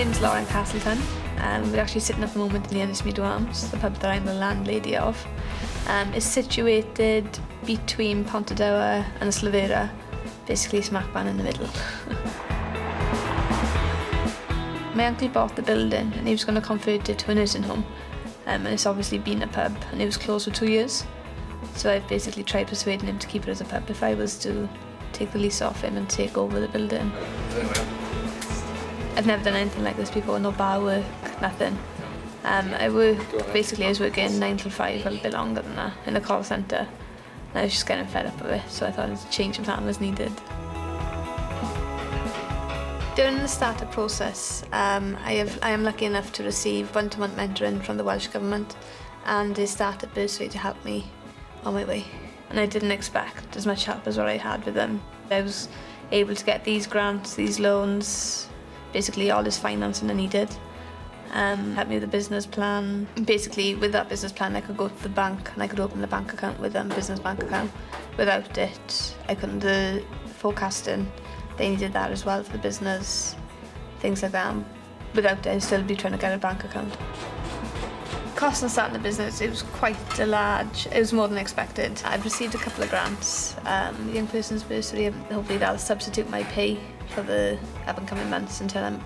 name's Lauren Castleton. We're actually sitting at the moment in the Ynysmeudwy, the pub that I'm the landlady of. It's situated between Pontardawe and Ynysmeudwy, basically smack bang in the middle. My uncle bought the building and he was going to convert it to a nursing home. And it's obviously been a pub and it was closed for 2 years. So I've basically tried persuading him to keep it as a pub if I was to take the lease off him and take over the building. I've never done anything like this before, no bar work, nothing. I was working 9 till 5, a little bit longer than that, in a call centre. And I was just getting fed up of it, so I thought a change of plan was needed. During the startup process, I am lucky enough to receive one-to-one mentoring from the Welsh Government and a startup bursary to help me on my way. And I didn't expect as much help as what I had with them. I was able to get these grants, these loans, basically all this financing I needed. Helped me with a business plan. Basically, with that business plan, I could go to the bank and I could open a bank account with them, business bank account. Without it, I couldn't do forecasting. They needed that as well for the business, things like that. Without it, I'd still be trying to get a bank account. Cost of starting the business, it was quite large. It was more than expected. I've received a couple of grants. Young person's bursary, hopefully that'll substitute my pay for the up-and-coming months until I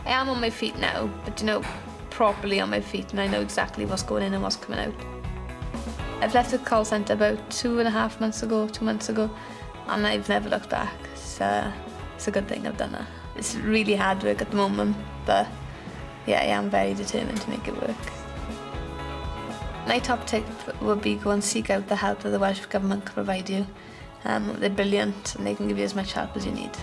am on my feet now, but properly on my feet, and I know exactly what's going in and what's coming out. I've left the call centre about 2.5 months ago, 2 months ago, and I've never looked back. It's a good thing I've done that. It's really hard work at the moment, but yeah, I am very determined to make it work. My top tip would be go and seek out the help that the Welsh Government can provide you. They're brilliant and they can give you as much help as you need.